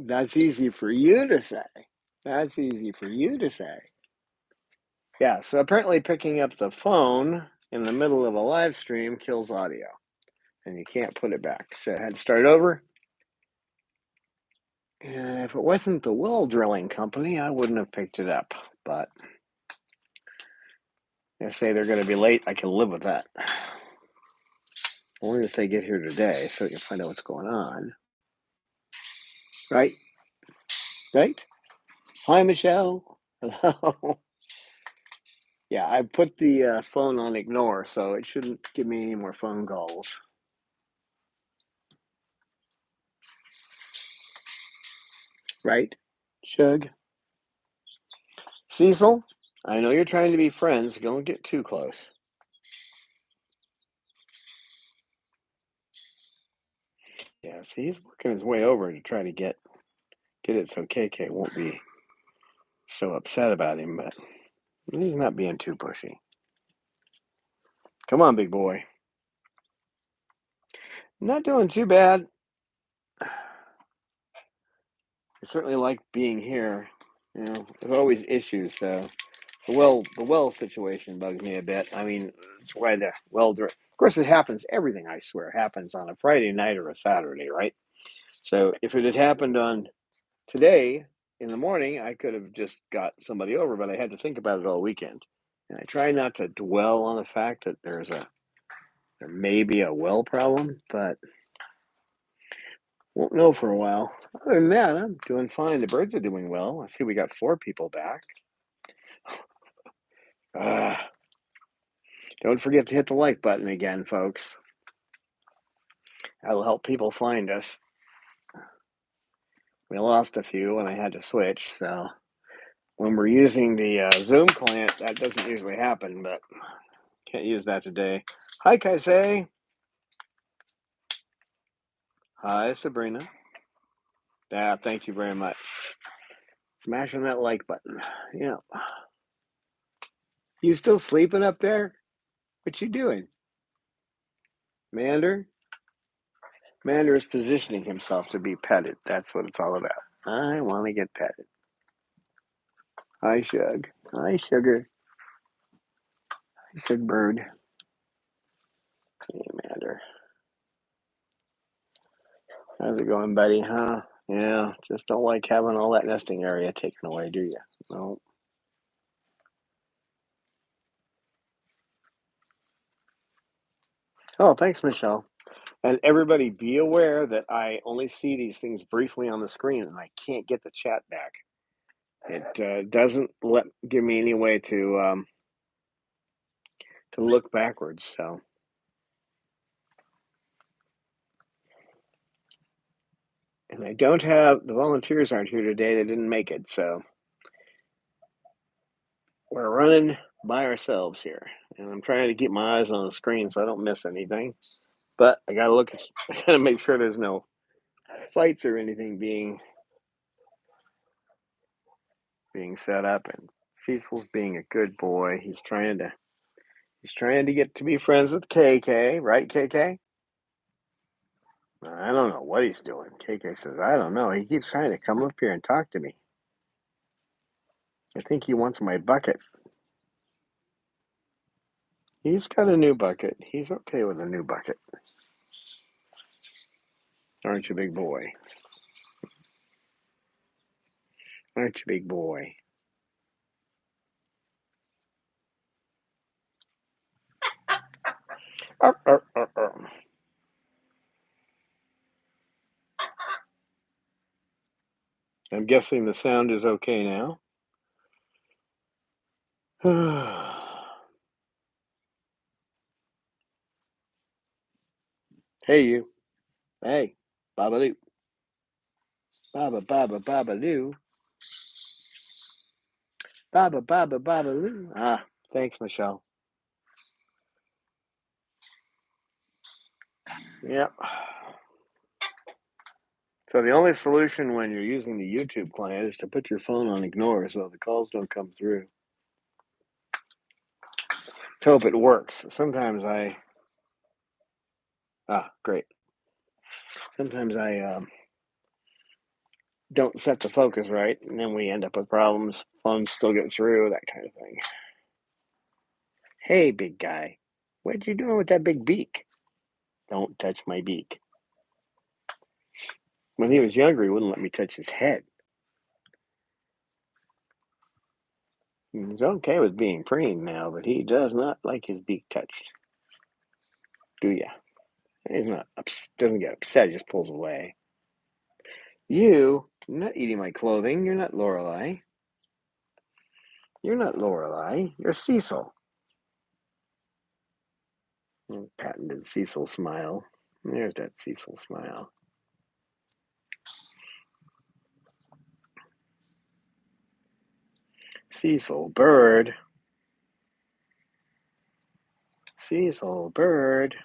That's easy for you to say. That's easy for you to say. Yeah, so apparently picking up the phone in the middle of a live stream kills audio, and you can't put it back. So I had to start over. And if it wasn't the well drilling company, I wouldn't have picked it up. But they say they're going to be late. I can live with that. Only if they get here today, so we can find out what's going on. Right? Right? Hi, Michelle. Hello. Yeah, I put the phone on ignore, so it shouldn't give me any more phone calls. Right? Shug? Cecil, I know you're trying to be friends. Don't get too close. Yeah, see, he's working his way over to try to get it so KK won't be so upset about him, but he's not being too pushy. Come on, big boy. Not doing too bad. I certainly like being here. You know, there's always issues, though. The well situation bugs me a bit. I mean, it's why the of course, it happens. Everything, I swear, happens on a Friday night or a Saturday, right? So if it had happened on today in the morning, I could have just got somebody over, but I had to think about it all weekend. And I try not to dwell on the fact that there may be a well problem, but won't know for a while. Other than that, I'm doing fine. The birds are doing well. I see we got 4 people back. Don't forget to hit the like button again, folks. That'll help people find us. We lost a few and I had to switch, so when we're using the Zoom client, that doesn't usually happen, but can't use that today. Hi, Kaisei. Hi, Sabrina. Yeah, thank you very much. Smashing that like button. Yeah. You still sleeping up there? What you doing? Mander? Mander is positioning himself to be petted. That's what it's all about. I want to get petted. Hi, Shug. Hi, Sugar. Hi, Shug Bird. Hey, Mander. How's it going, buddy? Huh? Yeah, just don't like having all that nesting area taken away, do you? No. Oh, thanks, Michelle. And everybody be aware that I only see these things briefly on the screen and I can't get the chat back. It doesn't give me any way to look backwards. So, and I don't have the volunteers aren't here today. They didn't make it, so we're running by ourselves here. And I'm trying to keep my eyes on the screen so I don't miss anything. But I gotta look. I gotta make sure there's no fights or anything being set up. And Cecil's being a good boy. He's trying to get to be friends with KK, right, KK? I don't know what he's doing. KK says, I don't know. He keeps trying to come up here and talk to me. I think he wants my bucket. He's got a new bucket. He's okay with a new bucket. Aren't you, big boy? Aren't you, big boy? Arr, arr, arr, arr. I'm guessing the sound is okay now. Hey, you. Hey, Babaloo. Baba, Baba, Babaloo. Baba, Baba, Babaloo. Ah, thanks, Michelle. Yep. So the only solution when you're using the YouTube client is to put your phone on ignore so the calls don't come through. hope it works. Great. Sometimes I don't set the focus right, and then we end up with problems. Phones still get through, that kind of thing. Hey, big guy, what you doing with that big beak? Don't touch my beak. When he was younger, he wouldn't let me touch his head. He's okay with being preened now, but he does not like his beak touched. Do ya? He's not doesn't get upset, he just pulls away. You're not eating my clothing. You're not Lorelei. You're not Lorelei. You're Cecil. Patented Cecil smile. There's that Cecil smile. Cecil bird. Cecil bird.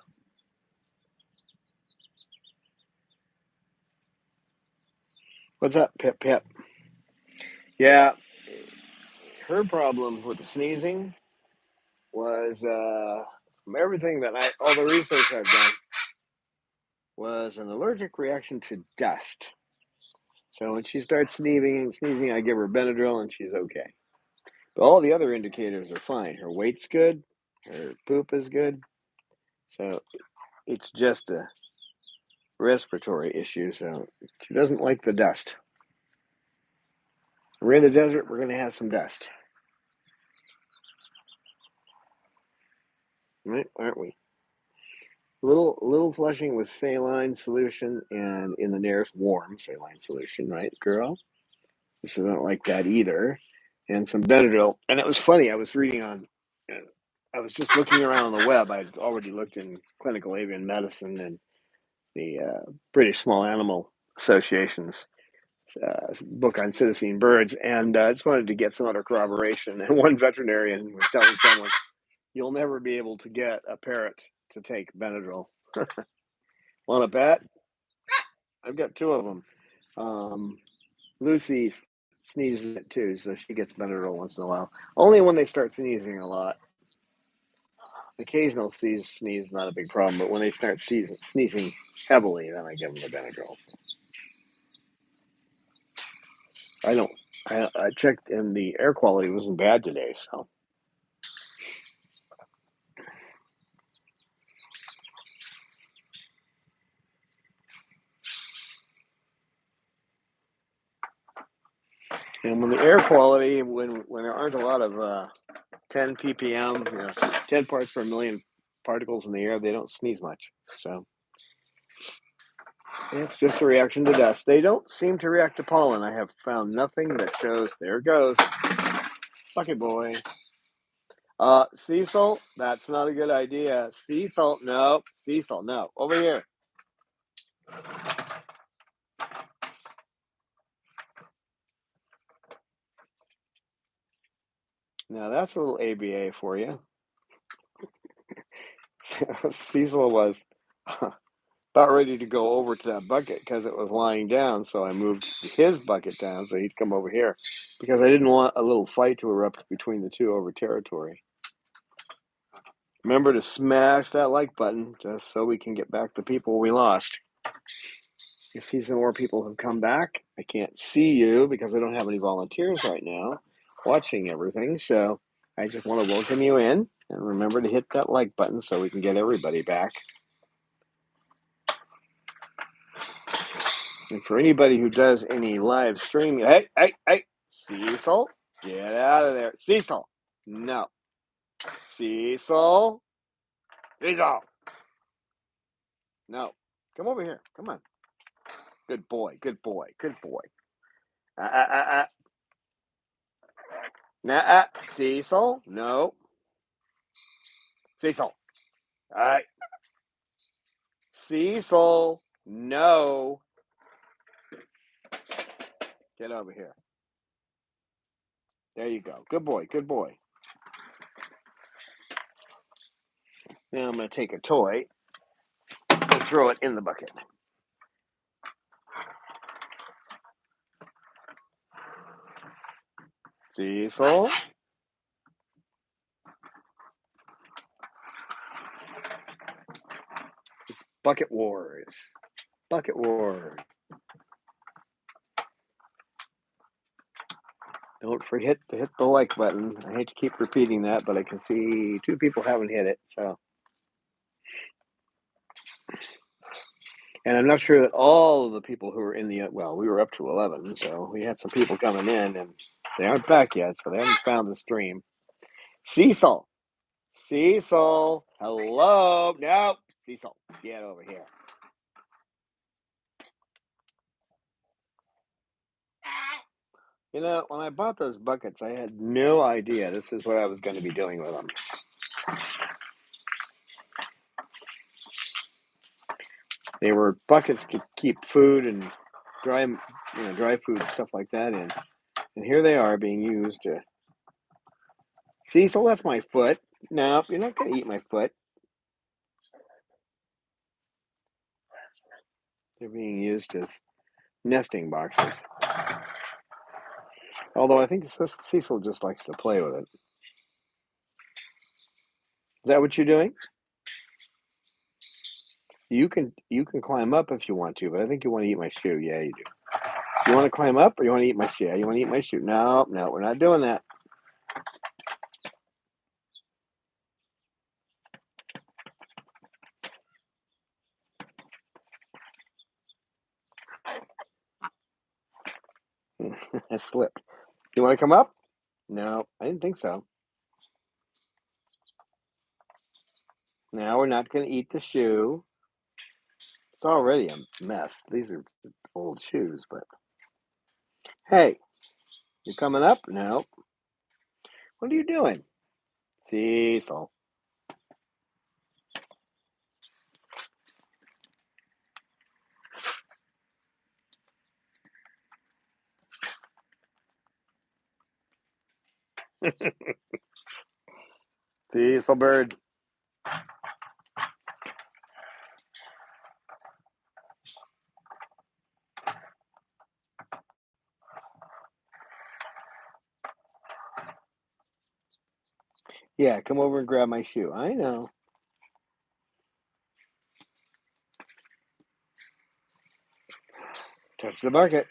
What's up, Pip Pip? Yeah, her problem with the sneezing was from everything that all the research I've done was an allergic reaction to dust. So when she starts sneezing, I give her Benadryl and she's okay. But all the other indicators are fine. Her weight's good. Her poop is good. So it's just a respiratory issue. So she doesn't like the dust. We're in the desert. We're going to have some dust. Right? Aren't we? Little flushing with saline solution and in the nearest warm saline solution, right, girl? This isn't like that either. And some Benadryl. And it was funny. I was just looking around on the web. I'd already looked in clinical avian medicine and the British Small Animal Association's book on citizen birds, and I just wanted to get some other corroboration. And one veterinarian was telling someone, "You'll never be able to get a parrot to take Benadryl." Want a bet? I've got two of them. Lucy sneezes it too, so she gets Benadryl once in a while. Only when they start sneezing a lot. Occasional sneeze not a big problem, but when they start sneezing heavily, then I give them the Benadryl. I don't. I checked, and the air quality wasn't bad today. So, and when the air quality, when there aren't a lot of 10 ppm, 10 parts per million particles in the air, they don't sneeze much. So it's just a reaction to dust. They don't seem to react to pollen. I have found nothing that shows. There it goes, bucket boy. Cecil, that's not a good idea. Cecil, no. Cecil, no. Over here. Now that's a little ABA for you. Cecil was about ready to go over to that bucket because it was lying down. So I moved his bucket down so he'd come over here because I didn't want a little fight to erupt between the two over territory. Remember to smash that like button just so we can get back the people we lost. You see some more people have come back. I can't see you because I don't have any volunteers right now watching everything. So I just want to welcome you in and remember to hit that like button so we can get everybody back. And for anybody who does any live streaming, hey, Cecil, get out of there. Cecil, no. Cecil, no. Come over here. Come on. Good boy. Nah, Cecil, no. Cecil, all right. Cecil, no. Get over here. There you go. Good boy. Now I'm going to take a toy and throw it in the bucket. Cecil. Bucket Wars. Bucket Wars. Don't forget to hit the like button. I hate to keep repeating that, but I can see 2 people haven't hit it. So, and I'm not sure that all of the people who were in the we were up to 11, so we had some people coming in, and they aren't back yet, so they haven't found the stream. Cecil, hello, no, Cecil, get over here. You know, when I bought those buckets, I had no idea this is what I was going to be doing with them. They were buckets to keep food and dry food, stuff like that in. And here they are being used to... Cecil, that's my foot. No, you're not going to eat my foot. They're being used as nesting boxes. Although I think Cecil just likes to play with it. Is that what you're doing? You can climb up if you want to, but I think you want to eat my shoe. Yeah, you do. You want to climb up or you want to eat my shoe? Yeah, you want to eat my shoe? No, we're not doing that. I slipped. You want to come up? No, I didn't think so. Now we're not going to eat the shoe. It's already a mess. These are old shoes, but hey, you coming up? No. What are you doing? Cecil. Cecil bird. Yeah, come over and grab my shoe. I know. Touch the bucket.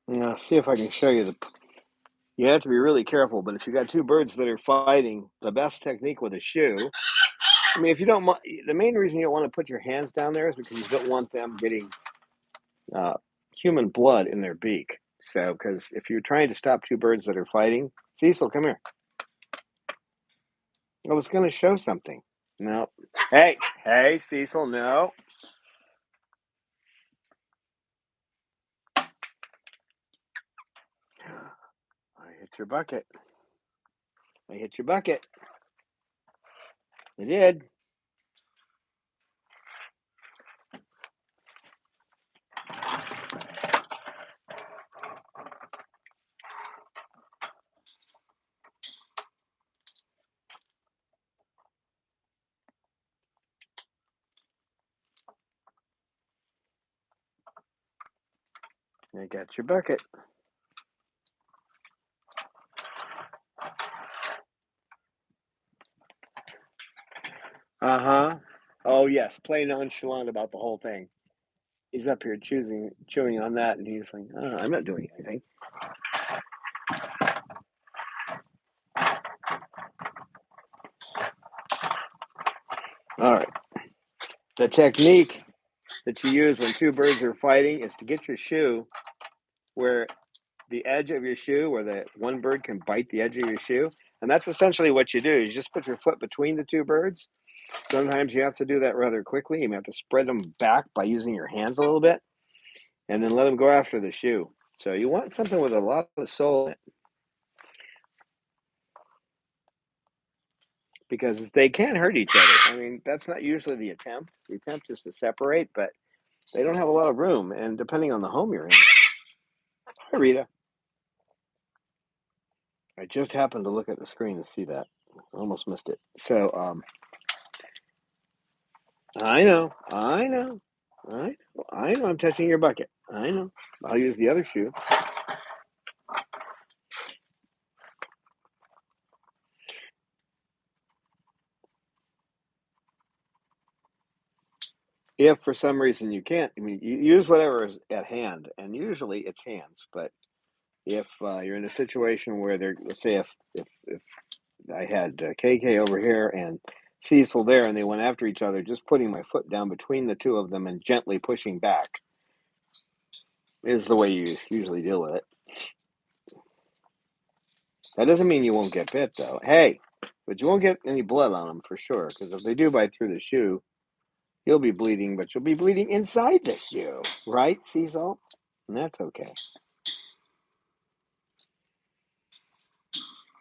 Now, see if I can show you you have to be really careful, but if you got 2 birds that are fighting, the best technique with a shoe, I mean, if you don't, the main reason you don't want to put your hands down there is because you don't want them getting human blood in their beak. So, because if you're trying to stop 2 birds that are fighting, Cecil, come here. I was going to show something. No. Hey, Cecil, no. I hit your bucket. I did. I got your bucket. Uh-huh. Oh, yes. Play nonchalant about the whole thing. He's up here chewing on that, and he's like, oh, I'm not doing anything. All right. The technique that you use when 2 birds are fighting is to get your shoe where the edge of your shoe, where the one bird can bite the edge of your shoe. And that's essentially what you do. You just put your foot between the 2 birds. Sometimes you have to do that rather quickly. You have to spread them back by using your hands a little bit and then let them go after the shoe. So you want something with a lot of soul in it, because they can hurt each other. I mean, that's not usually the attempt. The attempt is to separate, but they don't have a lot of room. And depending on the home you're in. Hi, Rita. I just happened to look at the screen to see that. almost missed it. So, I know, I know, I know. I'm touching your bucket. I know. I'll use the other shoe. If for some reason you can't, I mean, you use whatever is at hand, and usually it's hands. But if you're in a situation where they're, let's say, if I had KK over here and Cecil there, and they went after each other, just putting my foot down between the two of them and gently pushing back is the way you usually deal with it. That doesn't mean you won't get bit, though. Hey, but you won't get any blood on them for sure, because if they do bite through the shoe, you'll be bleeding, but you'll be bleeding inside the shoe, right, Cecil? And that's okay.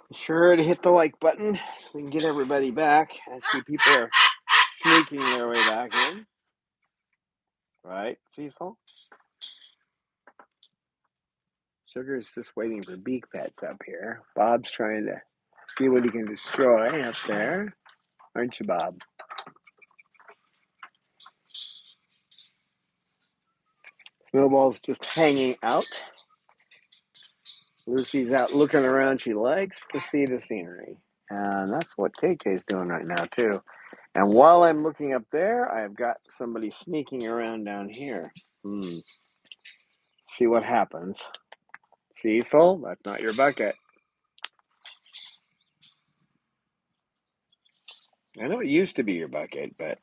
Be sure to hit the like button so we can get everybody back. I see people are sneaking their way back in. Right, Cecil? Sugar's just waiting for beak pets up here. Bob's trying to see what he can destroy up there. Aren't you, Bob? Snowball's just hanging out. Lucy's out looking around. She likes to see the scenery. And that's what KK's doing right now, too. And while I'm looking up there, I've got somebody sneaking around down here. See what happens. Cecil, that's not your bucket. I know it used to be your bucket, but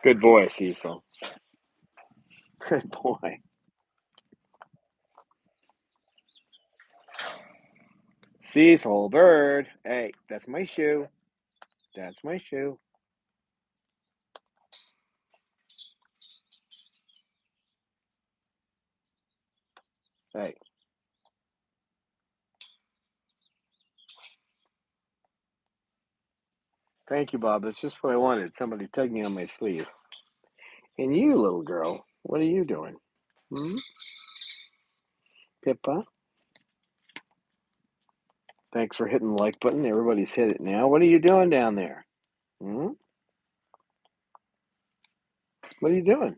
good boy, Cecil. Good boy. Cecil, bird. Hey, that's my shoe. That's my shoe. Hey. Thank you, Bob. That's just what I wanted. Somebody tugging on my sleeve. And you, little girl, what are you doing? Pippa? Thanks for hitting the like button. Everybody's hit it now. What are you doing down there? What are you doing?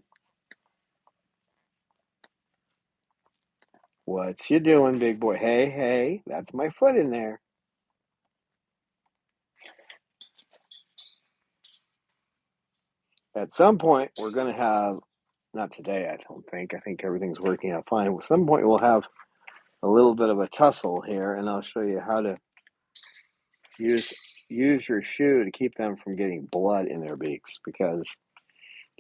What you doing, big boy? Hey, hey, that's my foot in there. At some point, we're going to have, not today, I don't think. I think everything's working out fine. At some point, we'll have a little bit of a tussle here, and I'll show you how to use your shoe to keep them from getting blood in their beaks, because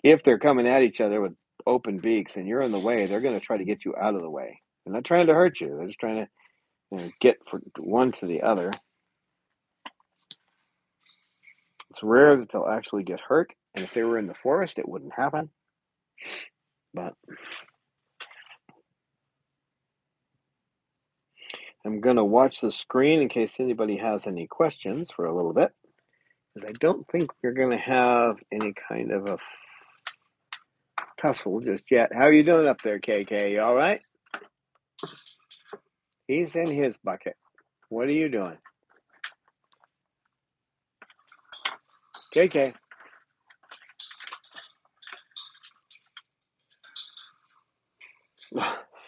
if they're coming at each other with open beaks and you're in the way, they're going to try to get you out of the way. They're not trying to hurt you. They're just trying to get from one to the other. It's rare that they'll actually get hurt, and if they were in the forest, it wouldn't happen. But I'm going to watch the screen in case anybody has any questions for a little bit, because I don't think we're going to have any kind of a tussle just yet. How are you doing up there, KK? You all right? He's in his bucket. What are you doing? KK.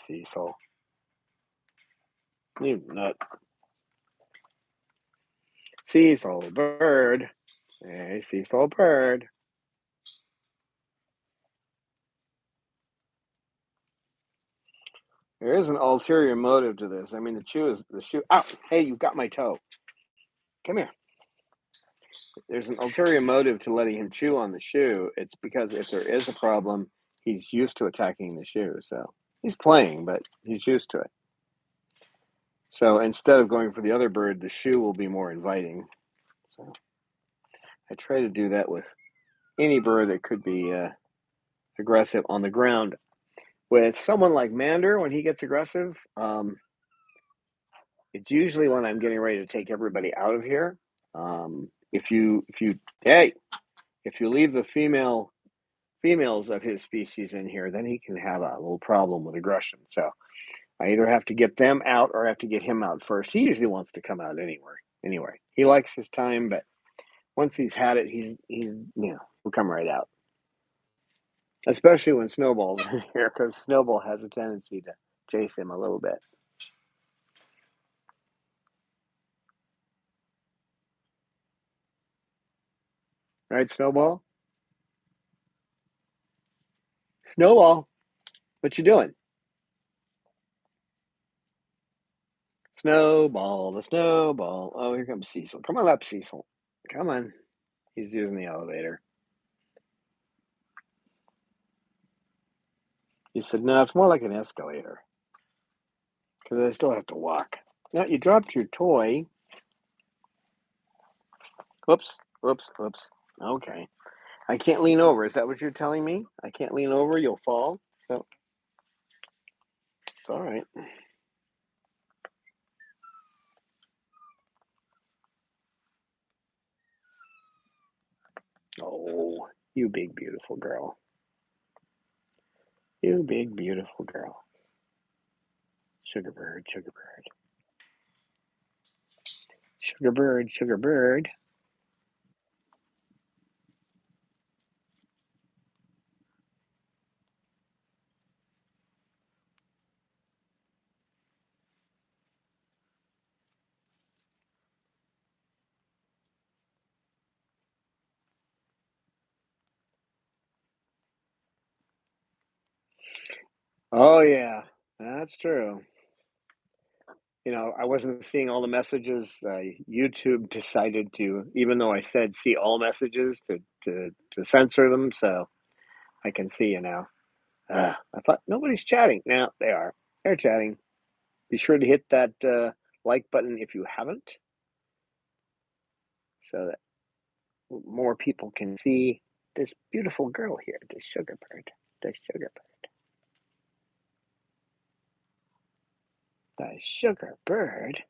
Cecil. You nut. Cecil bird. Hey, Cecil bird. There is an ulterior motive to this. I mean, the shoe. Oh, hey, you've got my toe. Come here. There's an ulterior motive to letting him chew on the shoe. It's because if there is a problem, he's used to attacking the shoe. So he's playing, but he's used to it. So instead of going for the other bird, the shoe will be more inviting. So I try to do that with any bird that could be aggressive on the ground. With someone like Mander, when he gets aggressive, it's usually when I'm getting ready to take everybody out of here. If you leave the females of his species in here, then he can have a little problem with aggression. So I either have to get them out or I have to get him out first. He usually wants to come out anyway. anyway, he likes his time, but once he's had it, he'll come right out. Especially when Snowball's in here, because Snowball has a tendency to chase him a little bit. Right, Snowball? Snowball, what you doing? Snowball, the snowball. Oh, here comes Cecil. Come on up, Cecil. Come on. He's using the elevator. He said, no, it's more like an escalator, because I still have to walk. Now, you dropped your toy. Whoops, whoops, whoops. Okay. I can't lean over. Is that what you're telling me? I can't lean over, you'll fall? So, it's all right. Oh, you big, beautiful girl. You big, beautiful girl. Sugar bird, sugar bird. Sugar bird, sugar bird. Oh, yeah, that's true. I wasn't seeing all the messages. YouTube decided to, even though I said see all messages, to censor them, so I can see you now. I thought nobody's chatting. Now they are. They're chatting. Be sure to hit that like button if you haven't, so that more people can see this beautiful girl here, this sugar bird, the sugar bird, the sugar bird.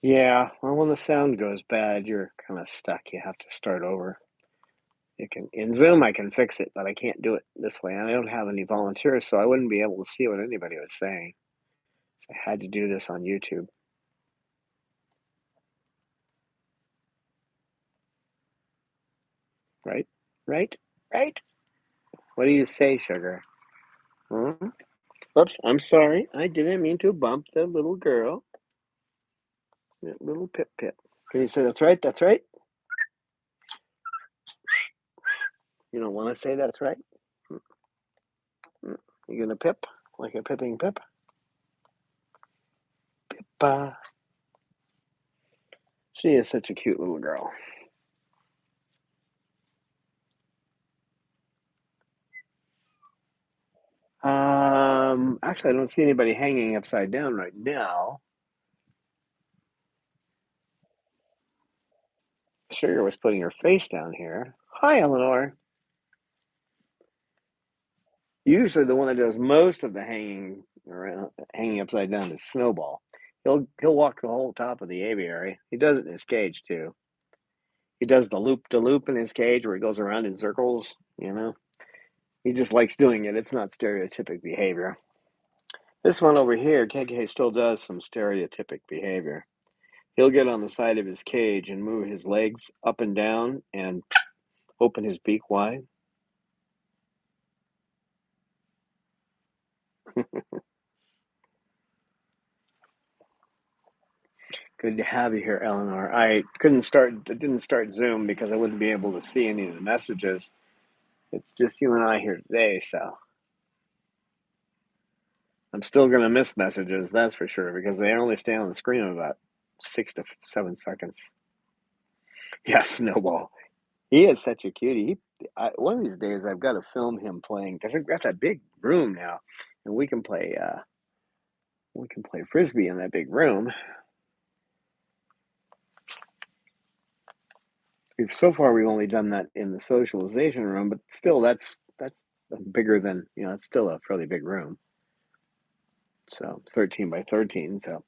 Yeah, well, when the sound goes bad, you're kind of stuck. You have to start over. You can in Zoom, I can fix it, but I can't do it this way. And I don't have any volunteers, so I wouldn't be able to see what anybody was saying. So I had to do this on YouTube. Right? Right? Right? What do you say, sugar? Hmm? Oops, I'm sorry. I didn't mean to bump the little girl. That little Pip Pip. Can you say that's right? That's right? You don't want to say that's right? You gonna pip? Like a pipping pip? Pippa. She is such a cute little girl. Actually, I don't see anybody hanging upside down right now. Sugar was putting her face down here. Hi, Eleanor. Usually, the one that does most of the hanging around, hanging upside down is Snowball. He'll walk the whole top of the aviary. He does it in his cage too. He does the loop de loop in his cage where he goes around in circles. He just likes doing it. It's not stereotypic behavior. This one over here, KK still does some stereotypic behavior. He'll get on the side of his cage and move his legs up and down and open his beak wide. Good to have you here, Eleanor. I didn't start Zoom because I wouldn't be able to see any of the messages. It's just you and I here today, so I'm still going to miss messages, that's for sure, because they only stay on the screen in about 6 to 7 seconds. Yeah, Snowball. He is such a cutie. One of these days, I've got to film him playing because I've got that big room now, and we can play frisbee in that big room. We've only done that in the socialization room, but still, that's bigger than it's still a fairly big room. So 13 by 13. So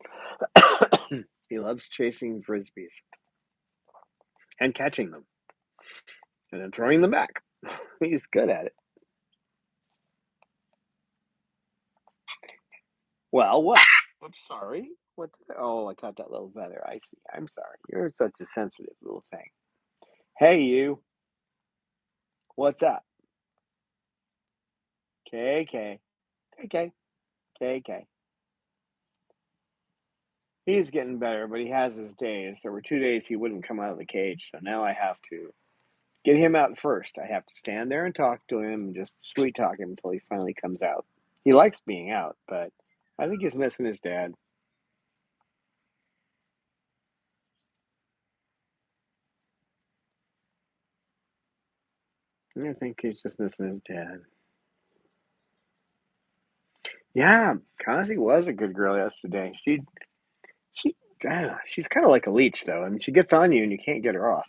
he loves chasing frisbees. and catching them and then throwing them back. He's good at it. Well, what? Oops, sorry. What? Oh, I caught that little feather. I see. I'm sorry. You're such a sensitive little thing. Hey, you. What's up? K K K K K K. He's getting better, but he has his days. There were 2 days he wouldn't come out of the cage, so now I have to get him out first. I have to stand there and talk to him and just sweet talk him until he finally comes out. He likes being out, but I think he's missing his dad. I think he's just missing his dad. Yeah, Kazi was a good girl yesterday. She, she's kind of like a leech, though. I mean, she gets on you and you can't get her off.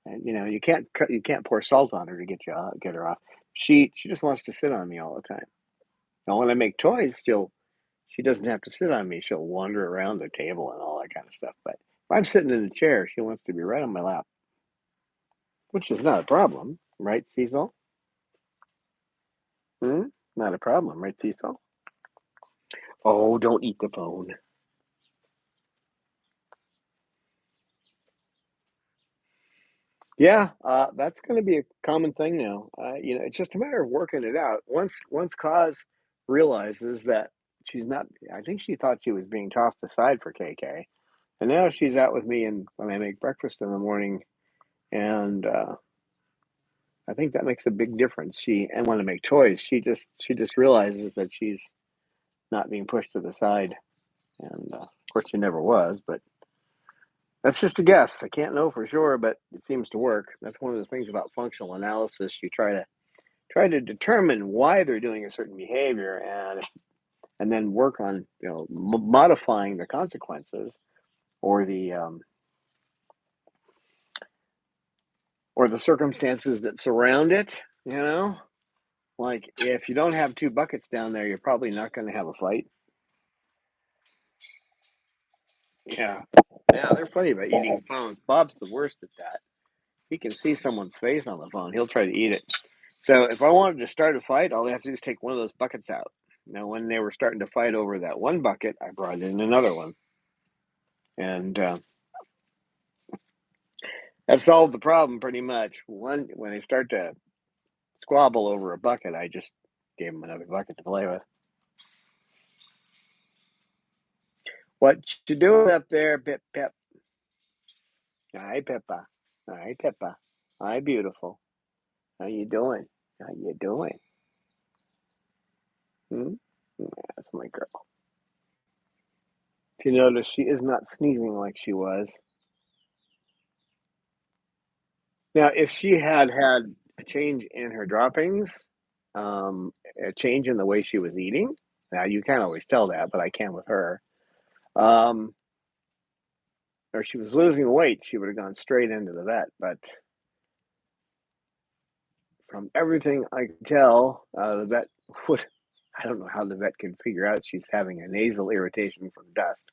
And you can't pour salt on her to get her off. She just wants to sit on me all the time. Now, when I make toys, she doesn't have to sit on me. She'll wander around the table and all that kind of stuff. But if I'm sitting in a chair, she wants to be right on my lap, which is not a problem, right, Cecil? Hmm? Not a problem, right, Cecil? Oh, don't eat the phone. Yeah, that's going to be a common thing now. It's just a matter of working it out. Once Cause realizes that she's not, I think she thought she was being tossed aside for KK, and now she's out with me and when I make breakfast in the morning, and I think that makes a big difference. And when I make toys, she just realizes that she's not being pushed to the side, and of course she never was, but that's just a guess. I can't know for sure, but it seems to work. That's one of the things about functional analysis. You try to determine why they're doing a certain behavior, and then work on modifying the consequences or the circumstances that surround it. Like if you don't have two buckets down there, you're probably not going to have a fight. Yeah, yeah, they're funny about eating phones. Bob's the worst at that. He can see someone's face on the phone. He'll try to eat it. So if I wanted to start a fight, all they have to do is take one of those buckets out. Now, when they were starting to fight over that one bucket, I brought in another one, and that solved the problem pretty much. When they start to squabble over a bucket, I just gave them another bucket to play with. What you doing up there, Pip Pip? Hi, Pippa. Hi, Pippa. Hi, beautiful. How you doing? How you doing? Hmm? Yeah, that's my girl. If you notice, she is not sneezing like she was. Now, if she had had a change in her droppings, a change in the way she was eating, now you can't always tell that, but I can with her. Um, or she was losing weight, she would have gone straight into the vet. But from everything I can tell, the vet would. I don't know how the vet could figure out she's having a nasal irritation from dust.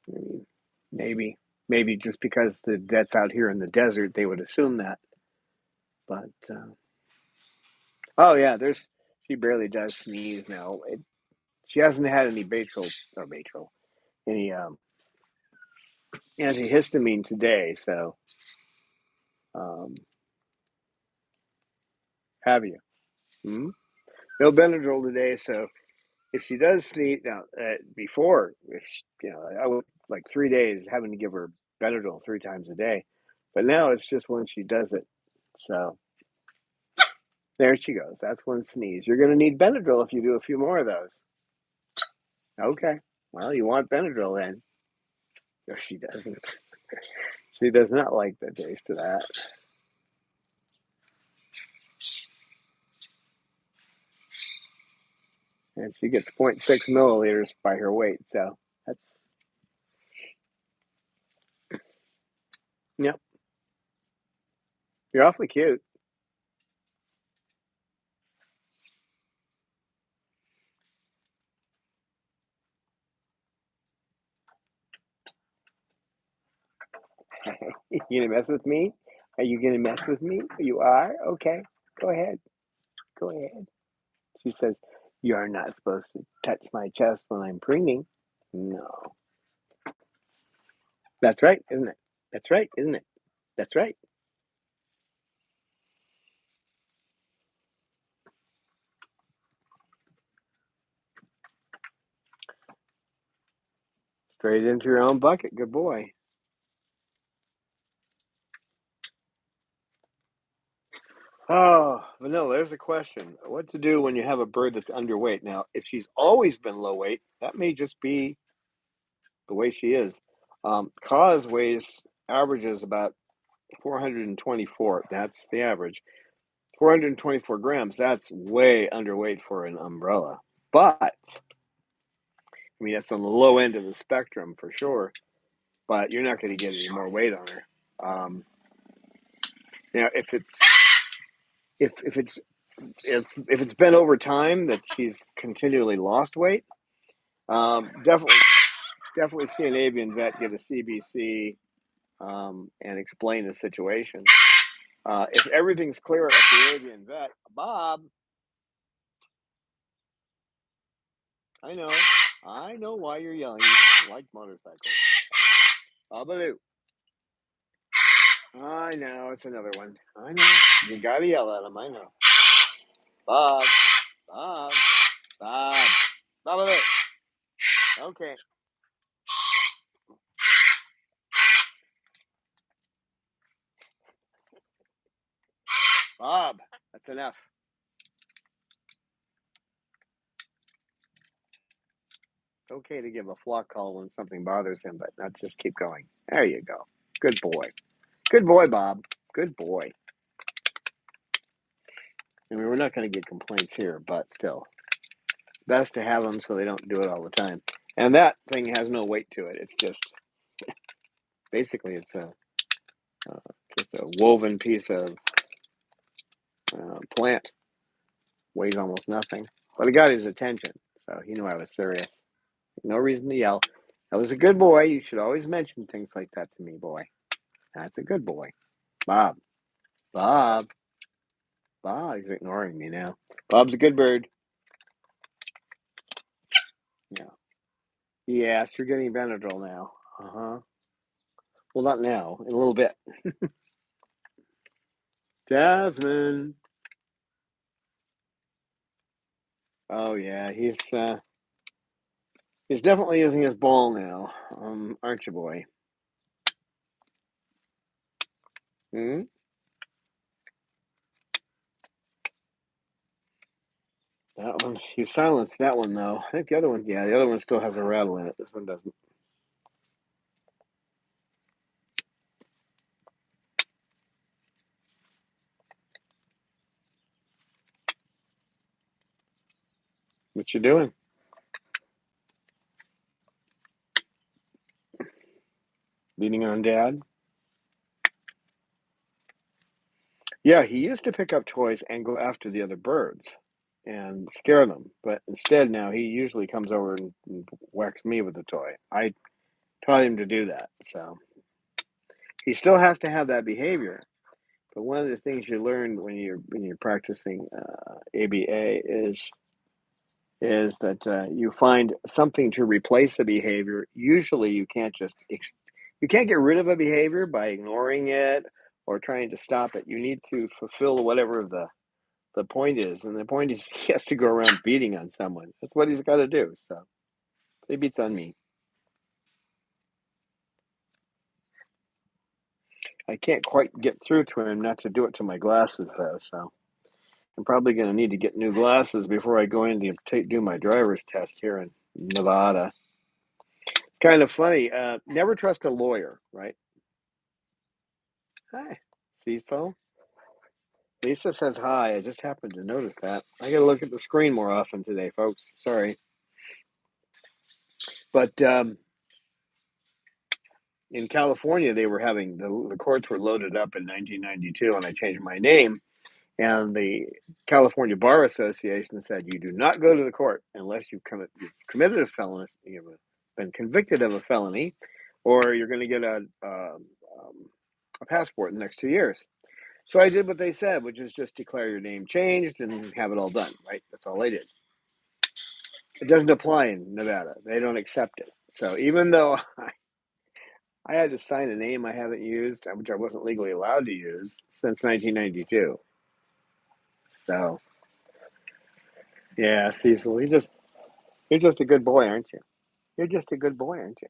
I mean, maybe just because the vet's out here in the desert, they would assume that. But oh yeah, she barely does sneeze now. She hasn't had any any antihistamine today. So have you? Hmm? No Benadryl today. So if she does sneeze now, before if I would like 3 days having to give her Benadryl 3 times a day, but now it's just when she does it. So there she goes. That's one sneeze. You're going to need Benadryl if you do a few more of those. Okay. Well, you want Benadryl then. No, she doesn't. She does not like the taste of that. And she gets zero point 0.6 milliliters by her weight. So that's, yep. You're awfully cute. You gonna mess with me? Are you gonna mess with me? You are? Okay. Go ahead. Go ahead. She says, you're not supposed to touch my chest when I'm preening. No. That's right, isn't it? That's right, isn't it? That's right. Straight into your own bucket. Good boy. Oh, Vanilla, there's a question. What to do when you have a bird that's underweight? Now, if she's always been low weight, that may just be the way she is. Cause weighs averages about 424. That's the average. 424 grams. That's way underweight for an umbrella. But, I mean, that's on the low end of the spectrum for sure. But you're not going to get any more weight on her. If it's if it's been over time that she's continually lost weight, definitely see an avian vet, get a CBC, and explain the situation. If everything's clear at the avian vet, Bob, I know why you're yelling. You like motorcycles. Babaloo. I know, it's another one. I know. You gotta yell at him, I know. Bob, Bob, Bob, Babaloo. Okay. Bob, that's enough. It's okay to give a flock call when something bothers him, but not just keep going. There you go. Good boy. Good boy, Bob. Good boy. I mean, we're not going to get complaints here, but still, best to have them so they don't do it all the time. And that thing has no weight to it. It's just basically it's just a woven piece of plant. Weighs almost nothing, but it got his attention, so he knew I was serious. No reason to yell. That was a good boy. You should always mention things like that to me, boy. That's a good boy. Bob. Bob. Bob. He's ignoring me now. Bob's a good bird. Yeah. Yes, you're getting Benadryl now. Uh-huh. Well, not now. In a little bit. Jasmine. Oh, yeah. He's definitely using his ball now. Aren't you, boy? Hmm? That one. You silenced that one, though. I think the other one, yeah, the other one still has a rattle in it. This one doesn't. What you doing? Beating on Dad? Yeah, he used to pick up toys and go after the other birds and scare them. But instead, now he usually comes over and whacks me with the toy. I taught him to do that. So he still has to have that behavior. But one of the things you learn when you're practicing ABA is that you find something to replace a behavior. Usually, you can't get rid of a behavior by ignoring it or trying to stop it. You need to fulfill whatever the point is, and the point is he has to go around beating on someone. That's what he's got to do. So he beats on me. I can't quite get through to him not to do it to my glasses though. So I'm probably going to need to get new glasses before I go in to do my driver's test here in Nevada. It's kind of funny. Never trust a lawyer, right? Hi, Cecil. Lisa says hi. I just happened to notice that. I got to look at the screen more often today, folks. Sorry, but in California, they were having the courts were loaded up in 1992, and I changed my name. And the California Bar Association said you do not go to the court unless you've committed a felony, you've been convicted of a felony, or you're going to get a passport in the next 2 years. So I did what they said, which is just declare your name changed and have it all done, right? That's all I did. It doesn't apply in Nevada. They don't accept it. So even though I had to sign a name I haven't used, which I wasn't legally allowed to use since 1992. So yeah, Cecil, you're just a good boy, aren't you? You're just a good boy, aren't you?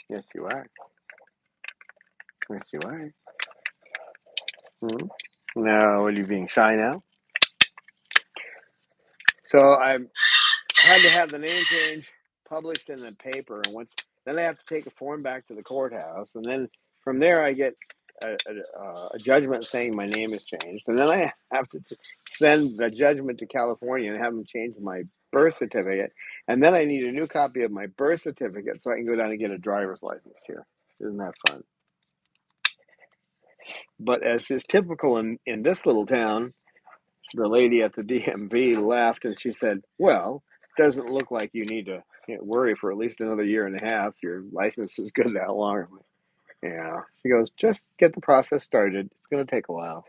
Yes, you are. Yes, you are. Hmm. No, are you being shy now? So I had to have the name change published in the paper, and then I have to take a form back to the courthouse, and then from there I get a judgment saying my name is changed, and then I have to send the judgment to California and have them change my birth certificate, and then I need a new copy of my birth certificate so I can go down and get a driver's license here. Isn't that fun? But as is typical in this little town, the lady at the DMV laughed and she said, "Well, doesn't look like you need to worry for at least another year and a half. Your license is good that long." I'm like, yeah. She goes, "Just get the process started. It's going to take a while."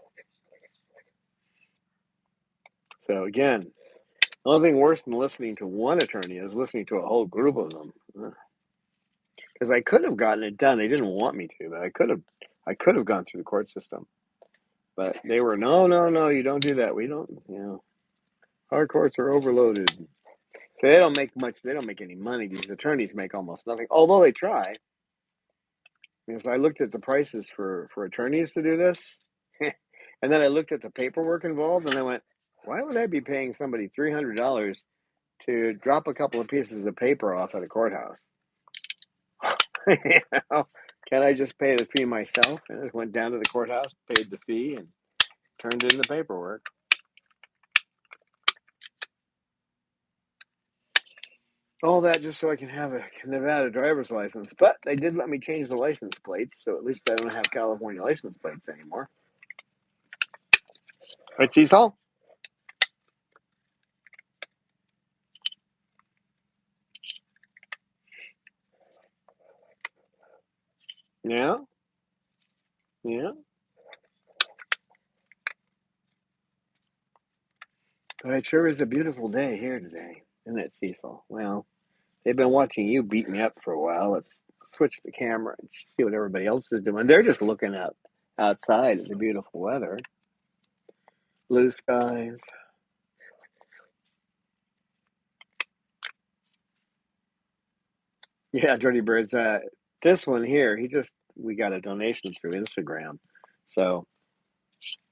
So again, the only thing worse than listening to one attorney is listening to a whole group of them. Because I could have gotten it done. They didn't want me to, but I could have gone through the court system. But they were, no, no, no, you don't do that. We don't, our courts are overloaded. So they don't make much. They don't make any money. These attorneys make almost nothing, although they try. Because I looked at the prices for attorneys to do this, and then I looked at the paperwork involved, and I went, "Why would I be paying somebody $300 to drop a couple of pieces of paper off at a courthouse? you know, can I just pay the fee myself?" And I just went down to the courthouse, paid the fee, and turned in the paperwork. All that just so I can have a Nevada driver's license. But they did let me change the license plates, so at least I don't have California license plates anymore. Right, Cecil? Yeah, yeah. But it sure is a beautiful day here today, isn't it, Cecil? Well, they've been watching you beat me up for a while. Let's switch the camera and see what everybody else is doing. They're just looking out outside at the beautiful weather, blue skies. Yeah, Dirty Birds. This one here, we got a donation through Instagram, so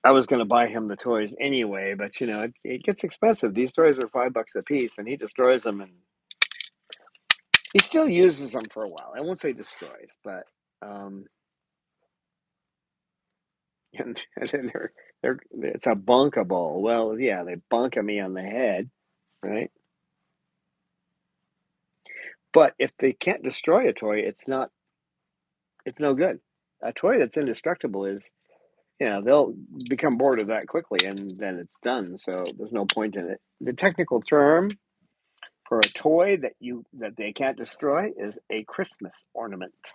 I was going to buy him the toys anyway. But it gets expensive. These toys are $5 a piece, and he destroys them, and he still uses them for a while. I won't say destroys, but um, and then it's a bunkable. Well, yeah, they bunka me on the head, right? But if they can't destroy a toy, it's no good. A toy that's indestructible is, they'll become bored of that quickly, and then it's done. So there's no point in it. The technical term for a toy that they can't destroy is a Christmas ornament.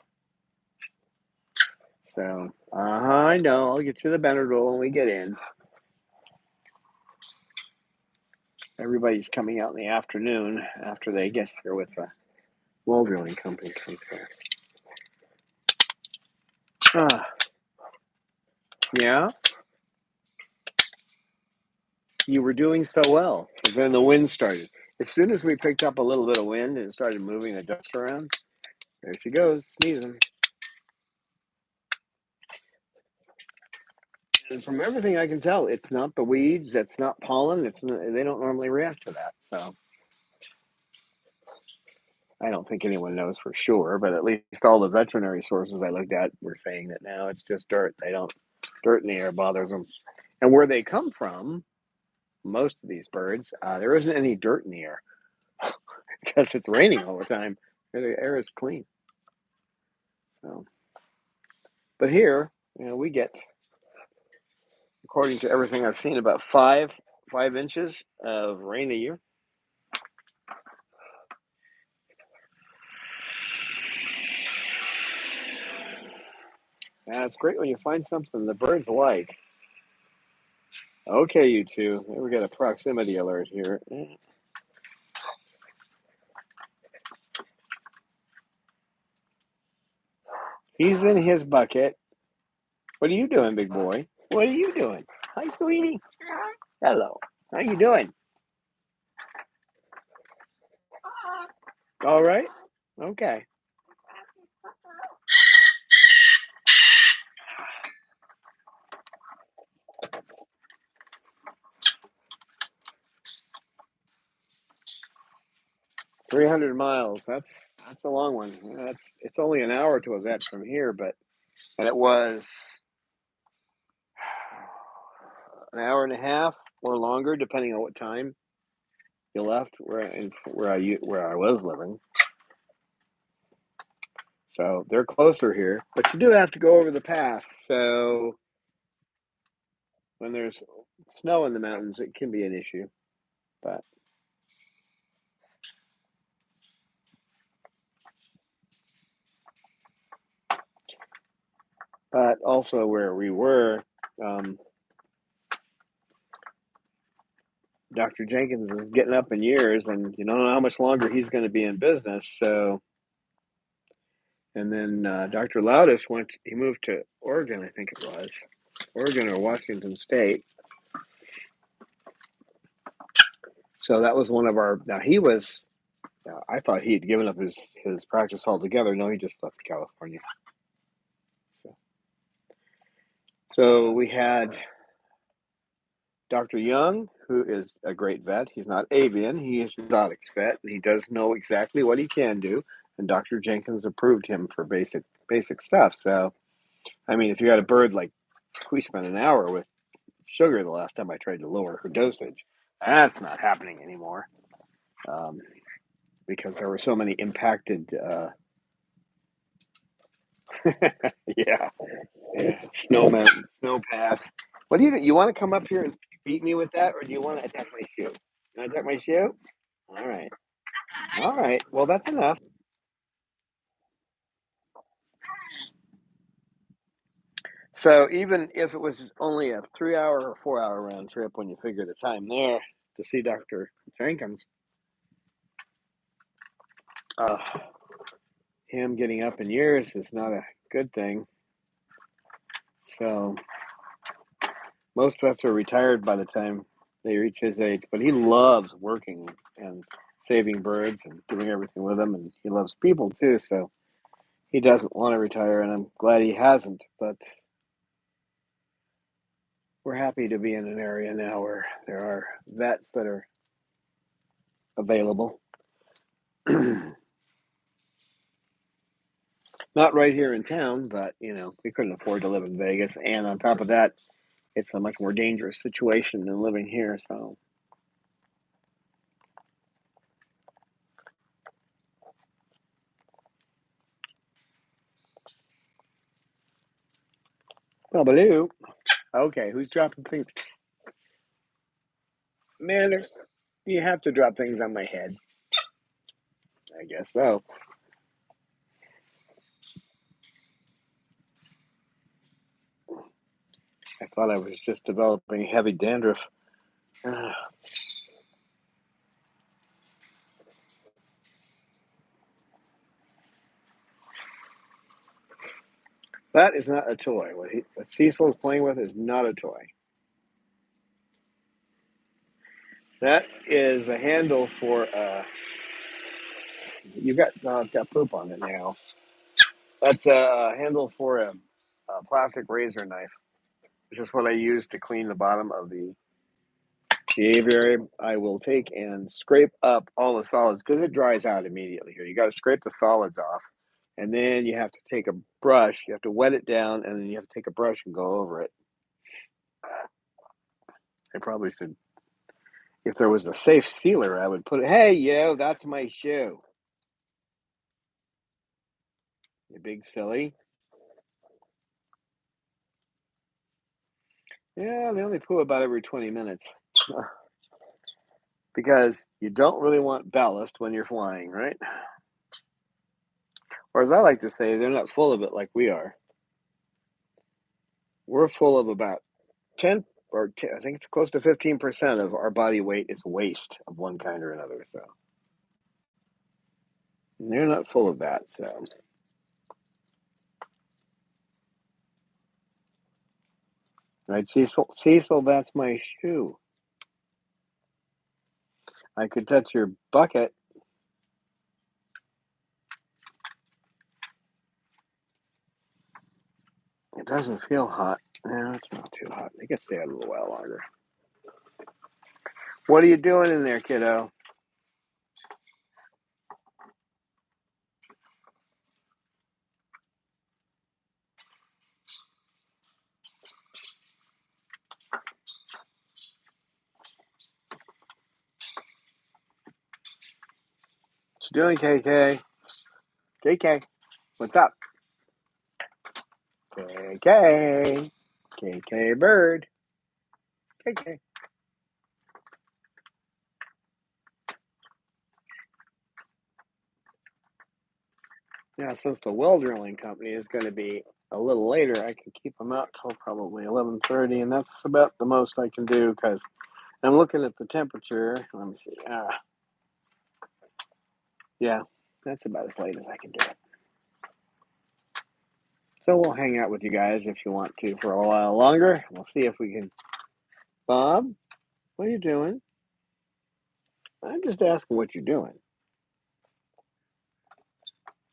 So, I know. I'll get you the Benadryl when we get in. Everybody's coming out in the afternoon after they get here with the well drilling company comes here. Ah, yeah, you were doing so well. But then the wind started. As soon as we picked up a little bit of wind and started moving the dust around, there she goes, sneezing. And from everything I can tell, it's not the weeds, it's not pollen, they don't normally react to that. So I don't think anyone knows for sure, but at least all the veterinary sources I looked at were saying that now it's just dirt. Dirt in the air bothers them. And where they come from, most of these birds, there isn't any dirt in the air because it's raining all the time. The air is clean. So, but here, we get, according to everything I've seen, about 5 inches of rain a year. That's great when you find something the birds like. Okay, you two. We got a proximity alert here. He's in his bucket. What are you doing, big boy? What are you doing? Hi, sweetie. Hello. How you doing? All right. Okay. 300 miles. That's a long one. It's only an hour to a vet from here, and it was an hour and a half or longer, depending on what time you left where I was living. So they're closer here, but you do have to go over the pass. So when there's snow in the mountains, it can be an issue. But also where we were, um, Dr. Jenkins is getting up in years, and you don't know how much longer he's going to be in business. So, and then Dr. Loudis he moved to Oregon, I think it was, Oregon or Washington State. So that was one of our. Now he was. I thought he'd given up his practice altogether. No, he just left California. So we had Dr. Young, who is a great vet. He's not avian, he is an exotics vet, and he does know exactly what he can do. And Dr. Jenkins approved him for basic stuff. So, I mean, if you got a bird like we spent an hour with Sugar the last time I tried to lower her dosage, that's not happening anymore um, because there were so many impacted. Yeah, snow mountain, snow pass. What do you want to come up here and beat me with that, or do you want to attack my shoe? You want to attack my shoe? All right. All right. Well, that's enough. So even if it was only a 3 hour or 4 hour round trip, when you figure the time there to see Dr. Jenkins, uh, him getting up in years is not a good thing. So most vets are retired by the time they reach his age, but he loves working and saving birds and doing everything with them, and he loves people too. So he doesn't want to retire, and I'm glad he hasn't. But we're happy to be in an area now where there are vets that are available. Not right here in town, but we couldn't afford to live in Vegas, and on top of that, it's a much more dangerous situation than living here. So, oh, baloo. Okay, who's dropping things? Man, you have to drop things on my head. I guess so. I thought I was just developing heavy dandruff. That is not a toy. What Cecil is playing with is not a toy. That is the handle for you got no, it's got poop on it now. That's a handle for a plastic razor knife, which is what I use to clean the bottom of the aviary. I will take and scrape up all the solids because it dries out immediately here. You got to scrape the solids off, and then you have to take a brush. You have to wet it down, and then you have to take a brush and go over it. I probably should, if there was a safe sealer, I would put it. Hey, yo, that's my shoe. You big silly. Yeah, they only poo about every 20 minutes. Because you don't really want ballast when you're flying, right? Or as I like to say, they're not full of it like we are. We're full of about 10 or 10, I think it's close to 15% of our body weight is waste of one kind or another. So they're not full of that. So, all right, Cecil, that's my shoe. I could touch your bucket. It doesn't feel hot. No, it's not too hot. It can stay out a little while longer. What are you doing in there, kiddo? What you doing, KK? KK, what's up? KK, KK bird, KK. Yeah, since the well drilling company is going to be a little later, I can keep them out till probably 11:30, and that's about the most I can do because I'm looking at the temperature. Let me see. Yeah, that's about as late as I can do it. So we'll hang out with you guys if you want to for a while longer. We'll see if we can. Bob, what are you doing? I'm just asking what you're doing.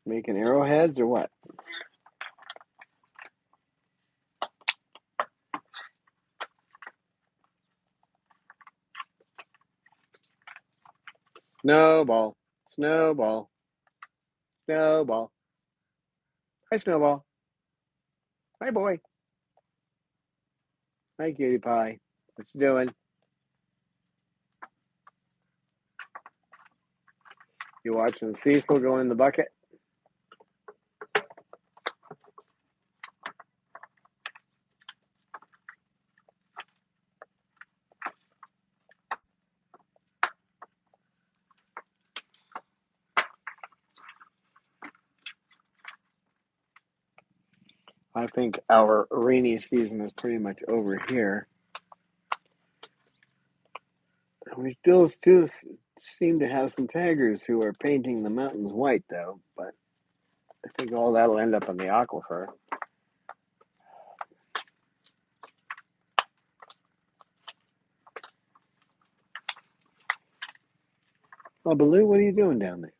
Making arrowheads or what? Snowball, snowball, snowball. Hi, snowball. Hi, boy. Hi, cutie pie. What you doing? You watching Cecil go in the bucket? I think our rainy season is pretty much over here. We still seem to have some taggers who are painting the mountains white, though. But I think all that'll end up in the aquifer. Oh, Baloo, what are you doing down there?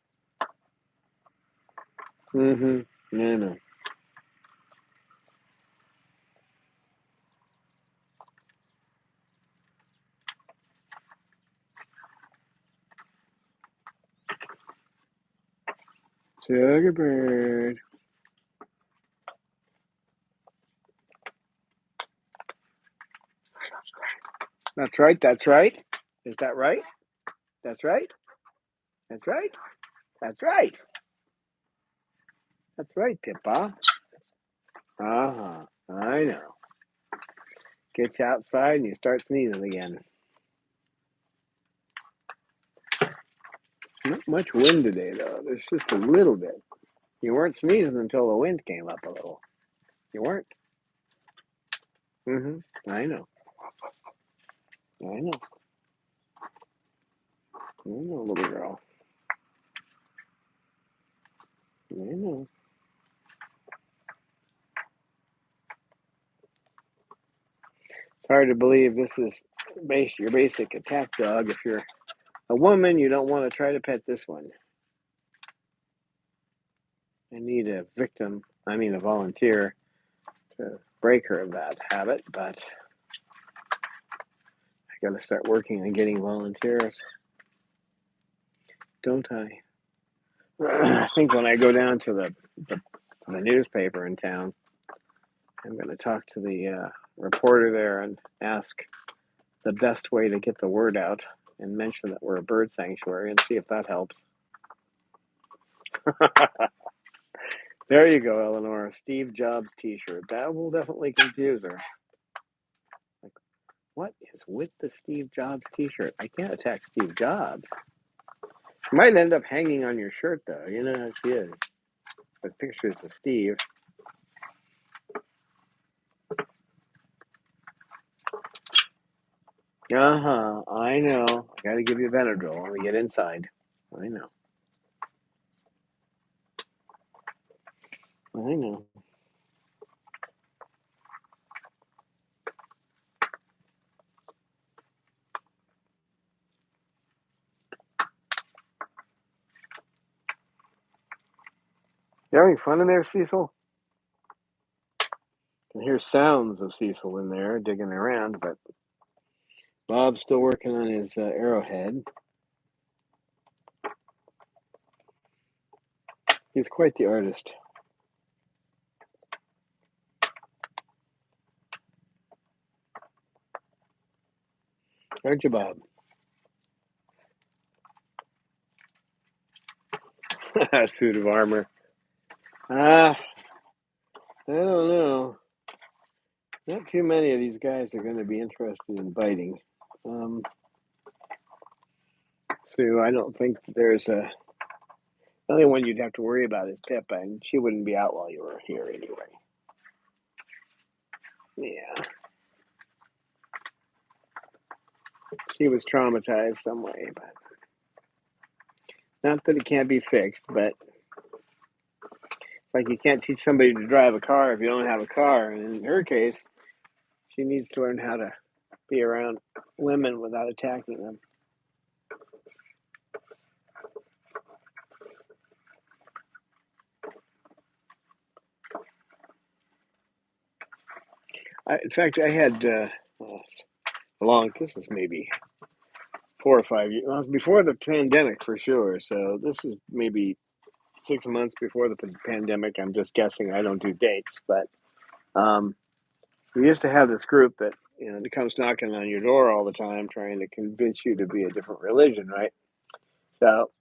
Mm-hmm. Yeah, I know. Sugar bird. That's right. That's right. Is that right? That's right. That's right. That's right. That's right, Pippa. Uh-huh. I know. Get you outside and you start sneezing again. Not much wind today, though. There's just a little bit. You weren't sneezing until the wind came up a little. You weren't. Mm-hmm. I know. I know. I know, little girl. I know. It's hard to believe this is your basic attack dog. If you're a woman, you don't want to try to pet this one. I need a volunteer to break her of that habit, but I got to start working on getting volunteers, don't I? I think when I go down to the newspaper in town, I'm going to talk to the reporter there and ask the best way to get the word out and mention that we're a bird sanctuary and see if that helps. There you go, Eleanor. Steve Jobs t-shirt. That will definitely confuse her. Like, what is with the Steve Jobs t-shirt? I can't attack Steve Jobs. She might end up hanging on your shirt, though. You know how she is. With pictures of Steve. I know. I got to give you Benadryl when we get inside. I know. I know. You having fun in there, Cecil? I can hear sounds of Cecil in there digging around, but Bob's still working on his arrowhead. He's quite the artist. Aren't you, Bob? Suit of armor. I don't know. Not too many of these guys are going to be interested in biting. So I don't think there's a. The only one you'd have to worry about is Pippa, and she wouldn't be out while you were here anyway. Yeah, she was traumatized some way, but not that it can't be fixed. But it's like you can't teach somebody to drive a car if you don't have a car. And in her case, she needs to learn how to be around women without attacking them. In fact, I had this was maybe 4 or 5 years. Well, it was before the pandemic for sure. So this is maybe 6 months before the pandemic. I'm just guessing. I don't do dates, but we used to have this group that that comes knocking on your door all the time, trying to convince you to be a different religion, right? So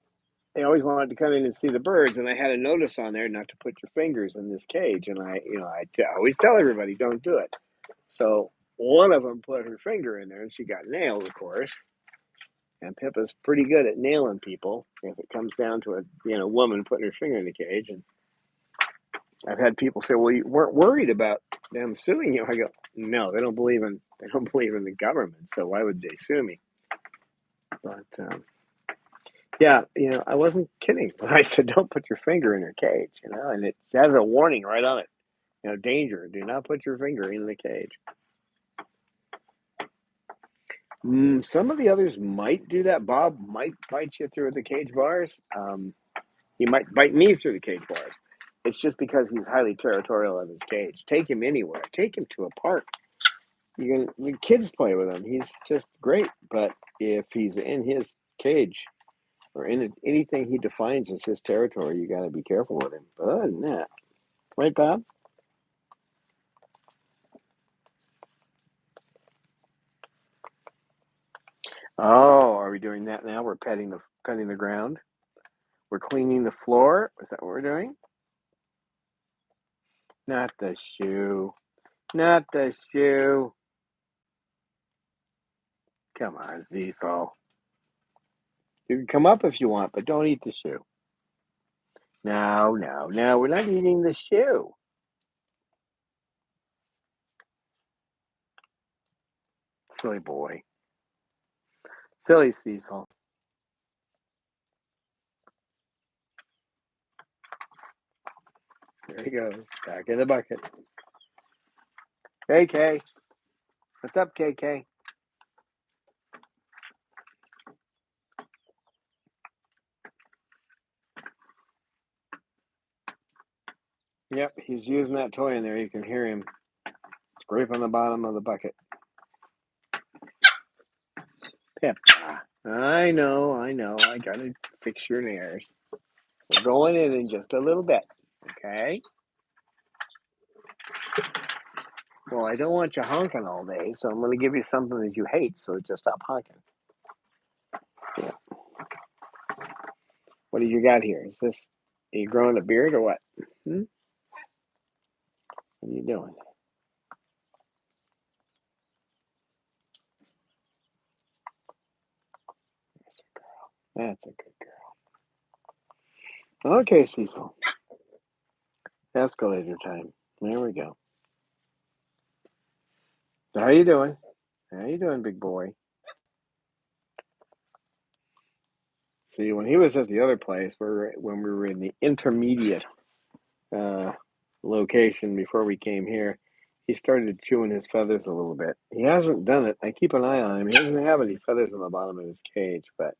they always wanted to come in and see the birds, and I had a notice on there not to put your fingers in this cage, and I always tell everybody don't do it. So one of them put her finger in there, and she got nailed, of course. And Pippa's pretty good at nailing people if it comes down to a woman putting her finger in the cage. And I've had people say, "Well, you weren't worried about them suing you." I go, "No, they don't believe in the government, so why would they sue me?" But yeah, I wasn't kidding when I said, "Don't put your finger in her cage," and it has a warning right on it. Danger: do not put your finger in the cage. Some of the others might do that. Bob might bite you through the cage bars. He might bite me through the cage bars. It's just because he's highly territorial in his cage. Take him anywhere. Take him to a park. Your kids play with him. He's just great. But if he's in his cage or in anything he defines as his territory, you got to be careful with him. But other than that, right, Bob? Oh, are we doing that now? We're petting the ground. We're cleaning the floor. Is that what we're doing? Not the shoe. Not the shoe. Come on, Cecil. You can come up if you want, but don't eat the shoe. No, no, no. We're not eating the shoe. Silly boy. Silly Cecil. There he goes. Back in the bucket. KK. What's up, KK? Yep, he's using that toy in there. You can hear him scrape on the bottom of the bucket. Pip. I know. I gotta fix your nails. We're going in just a little bit. Okay? Well, I don't want you honking all day, so I'm going to give you something that you hate, so just stop honking. Yeah. What do you got here? Are you growing a beard or what? What are you doing? That's a good girl. Okay, Cecil. Escalator time. There we go. How you doing? How you doing, big boy? See, when he was at the other place, when we were in the intermediate uh, location before we came here, he started chewing his feathers a little bit. He hasn't done it. I keep an eye on him. He doesn't have any feathers on the bottom of his cage, but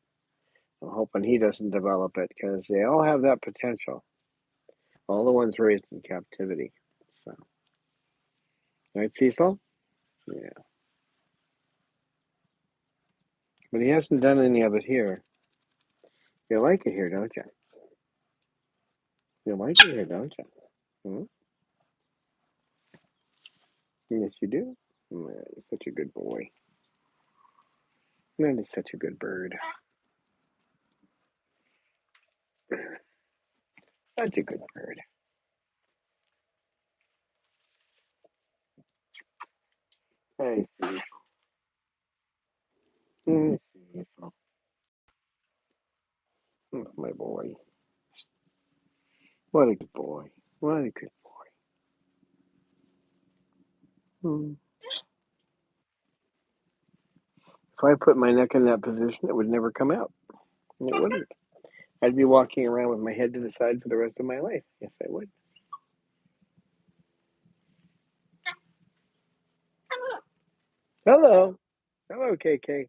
I'm hoping he doesn't develop it because they all have that potential. All the ones raised in captivity. So, right, Cecil? Yeah, but he hasn't done any of it here. You like it here, don't you? You like it here, don't you? Hmm? Yes, you do. Man, you're such a good boy. Man, he's such a good bird. Such a good bird. Hey, Cecil. Hey, Cecil. Oh, my boy. What a good boy. What a good boy. Hmm. If I put my neck in that position, it would never come out. It wouldn't. I'd be walking around with my head to the side for the rest of my life. Yes, I would. Hello. Hello, KK.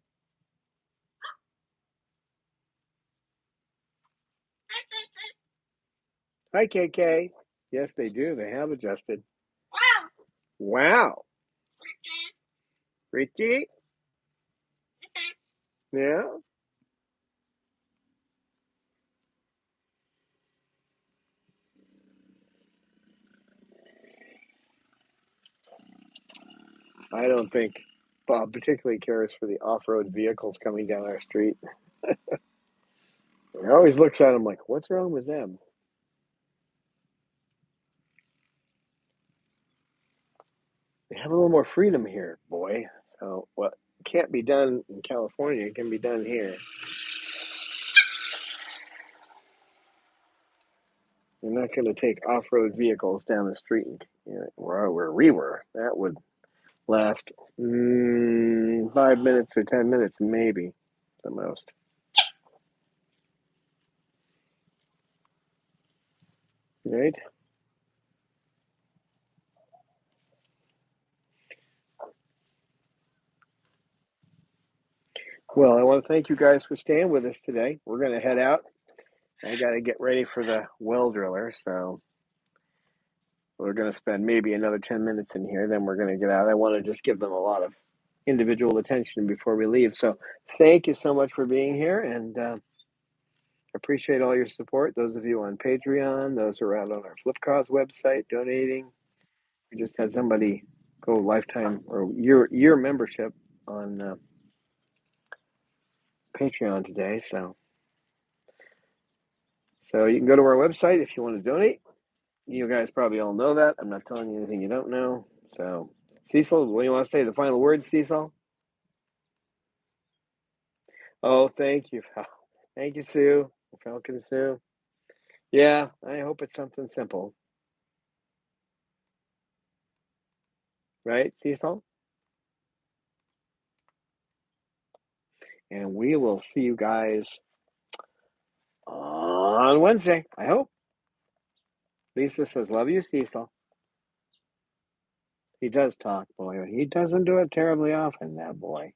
Hi, KK. Yes, they do. They have adjusted. Wow. Richie? Yeah? I don't think Bob particularly cares for the off-road vehicles coming down our street. He always looks at them like, what's wrong with them? They have a little more freedom here, boy. So what can't be done in California can be done here. You're not going to take off-road vehicles down the street where we were. That would last 5 minutes or 10 minutes, maybe the most. Right? Well, I want to thank you guys for staying with us today. We're going to head out. I got to get ready for the well driller, so we're going to spend maybe another 10 minutes in here. Then we're going to get out. I want to just give them a lot of individual attention before we leave. So thank you so much for being here, and appreciate all your support. Those of you on Patreon, those who are out on our Flipcause website donating. We just had somebody go lifetime or year membership on Patreon today. So you can go to our website if you want to donate. You guys probably all know that. I'm not telling you anything you don't know. So, Cecil, what do you want to say? The final words, Cecil? Oh, thank you. Thank you, Sue. Falcon Sue. Yeah, I hope it's something simple. Right, Cecil? And we will see you guys on Wednesday, I hope. Lisa says, love you, Cecil. He does talk, boy. He doesn't do it terribly often, that boy.